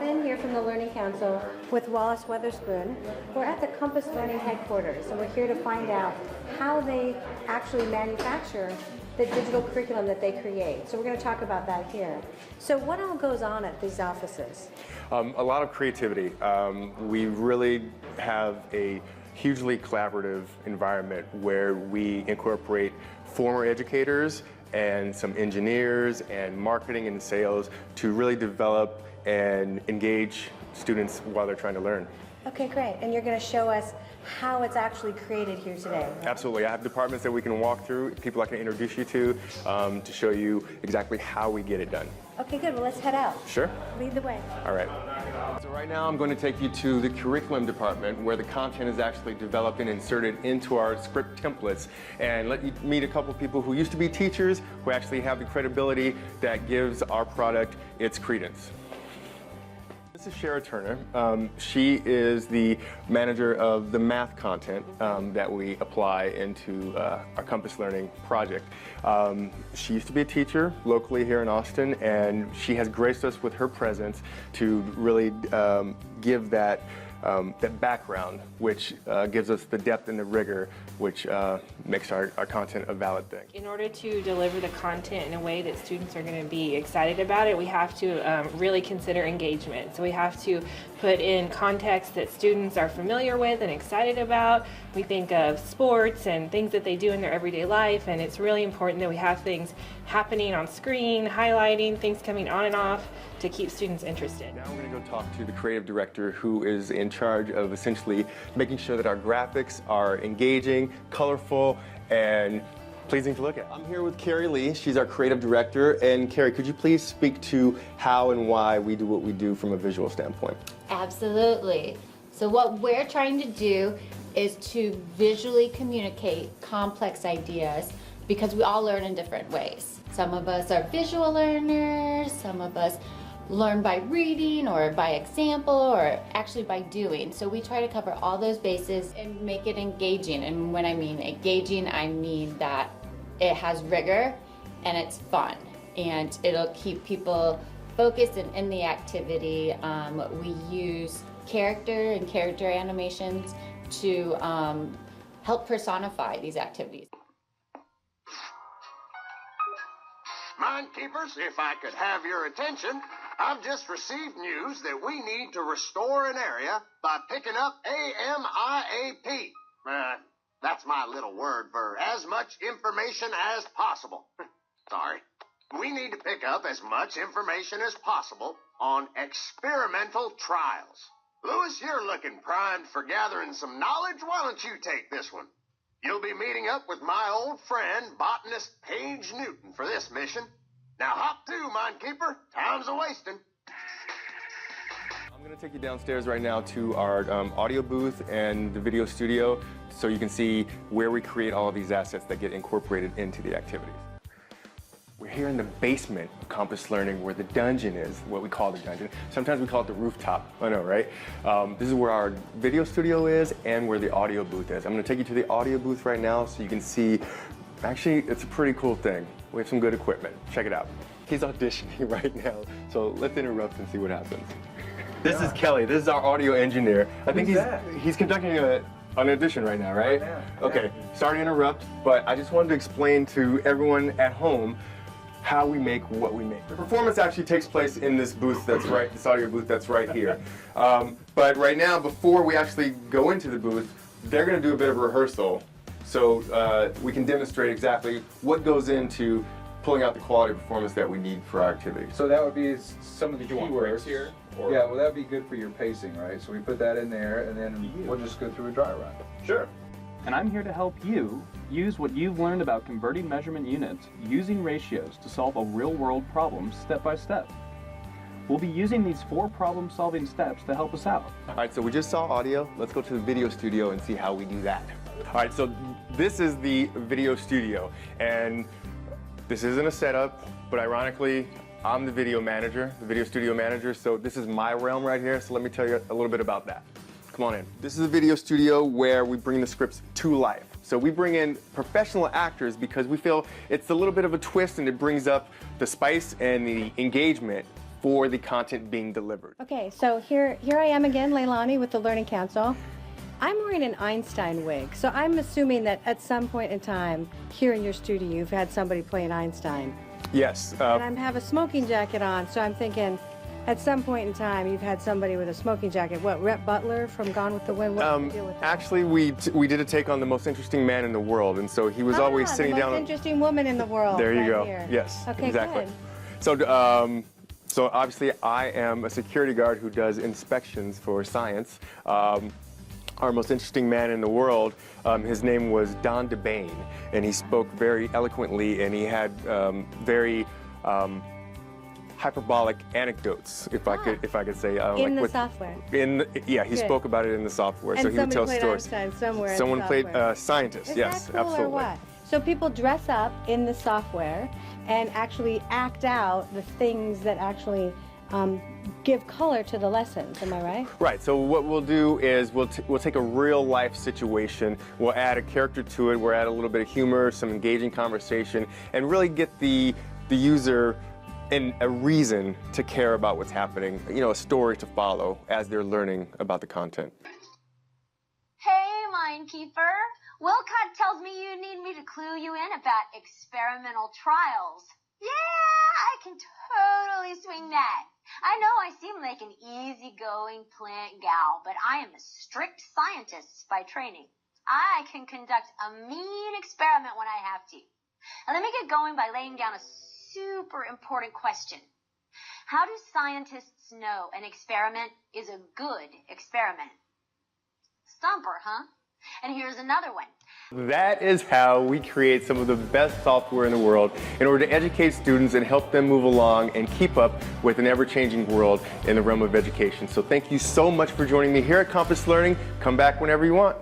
Finn here from the Learning Counsel with Wallace Weatherspoon. We're at the CompassLearning headquarters, and we're here to find out how they actually manufacture the digital curriculum that they create. So we're going to talk about that here. So what all goes on at these offices? A lot of creativity. We really have a hugely collaborative environment where we incorporate former educators and some engineers and marketing and sales to really develop and engage students while they're trying to learn. Okay, great. And you're going to show us how it's actually created here today. Absolutely. I have departments that we can walk through, people I can introduce you to show you exactly how we get it done. Okay, good. Well, let's head out. Sure. Lead the way. All right. So right now I'm going to take you to the curriculum department where the content is actually developed and inserted into our script templates, and let you meet a couple people who used to be teachers who actually have the credibility that gives our product its credence. This is Shara Turner. She is the manager of the math content that we apply into our CompassLearning project. She used to be a teacher locally here in Austin, and she has graced us with her presence to really give that background, which gives us the depth and the rigor, which makes our content a valid thing. In order to deliver the content in a way that students are going to be excited about it, we have to really consider engagement. So we have to put in context that students are familiar with and excited about. We think of sports and things that they do in their everyday life, and it's really important that we have things happening on screen, highlighting, things coming on and off to keep students interested. Now I'm going to go talk to the creative director who is in charge of essentially making sure that our graphics are engaging, colorful, and pleasing to look at. I'm here with Carrie Lee. She's our creative director. And Carrie, could you please speak to how and why we do what we do from a visual standpoint? Absolutely. So what we're trying to do is to visually communicate complex ideas, because we all learn in different ways. Some of us are visual learners, some of us learn by reading or by example or actually by doing. So we try to cover all those bases and make it engaging. And when I mean engaging, I mean that it has rigor and it's fun and it'll keep people focused and in the activity. We use character and character animations to help personify these activities. Mind keepers, if I could have your attention, I've just received news that we need to restore an area by picking up AMIAP. That's my little word for as much information as possible. Sorry. We need to pick up as much information as possible on experimental trials. Lewis, you're looking primed for gathering some knowledge. Why don't you take this one? You'll be meeting up with my old friend, botanist Paige Newton, for this mission. Now hop to, Mindkeeper. Time's a-wasting. I'm going to take you downstairs right now to our audio booth and the video studio so you can see where we create all of these assets that get incorporated into the activities. We're here in the basement of Compass Learning where the dungeon is, what we call the dungeon. Sometimes we call it the rooftop. I know, right? This is where our video studio is and where the audio booth is. I'm going to take you to the audio booth right now so you can see. Actually, it's a pretty cool thing. We have some good equipment. Check it out. He's auditioning right now, so let's interrupt and see what happens. This is Kelly. This is our audio engineer. I think he's conducting an audition right now, right? Okay, sorry to interrupt, but I just wanted to explain to everyone at home how we make what we make. The performance actually takes place in this booth that's right, this audio booth that's right here. But right now, before we actually go into the booth, they're going to do a bit of rehearsal so we can demonstrate exactly what goes into pulling out the quality performance that we need for our activity. So that would be some of the keywords here? Or? Yeah, well that would be good for your pacing, right? So we put that in there and then we'll just go through a dry run. Sure. And I'm here to help you use what you've learned about converting measurement units using ratios to solve a real-world problem step by step. We'll be using these 4 problem-solving steps to help us out. All right, so we just saw audio. Let's go to the video studio and see how we do that. All right, so this is the video studio, and this isn't a setup, but ironically, I'm the video manager, the video studio manager, so this is my realm right here, so let me tell you a little bit about that. Come on in. This is a video studio where we bring the scripts to life. So we bring in professional actors because we feel it's a little bit of a twist and it brings up the spice and the engagement for the content being delivered. Okay, so here I am again, Leilani with the Learning Counsel. I'm wearing an Einstein wig, so I'm assuming that at some point in time here in your studio you've had somebody play an Einstein. Yes. And I have a smoking jacket on, so I'm thinking at some point in time you've had somebody with a smoking jacket. What, Rhett Butler from Gone with the Wind? What's the deal with that? Actually, we did a take on the most interesting man in the world, and so he was always sitting the down. most interesting woman in the world. There you right go. Here. Yes, Okay, exactly. good. So, so obviously, I am a security guard who does inspections for science. Our most interesting man in the world, his name was Don DeBane, and he spoke very eloquently, and he had very hyperbolic anecdotes, if I could say. In the software. Yeah, he Good. spoke about it in the software, And so he would tell somebody stories. played Einstein somewhere. Someone in the played software. scientist. Is Yes, that cool absolutely. Or what? So people dress up in the software and actually act out the things that actually give color to the lessons. Am I right? Right. So what we'll do is we'll take a real life situation. We'll add a character to it. We'll add a little bit of humor, some engaging conversation, and really get the user in a reason to care about what's happening. You know, a story to follow as they're learning about the content. Hey, Minekeeper. Wilcott tells me you need me to clue you in about experimental trials. Yeah, I can totally swing that. I know I seem like an easygoing plant gal, but I am a strict scientist by training. I can conduct a mean experiment when I have to. Now, let me get going by laying down a super important question. How do scientists know an experiment is a good experiment? Stumper, huh? And here's another one. That is how we create some of the best software in the world in order to educate students and help them move along and keep up with an ever-changing world in the realm of education. So thank you so much for joining me here at Compass Learning. Come back whenever you want.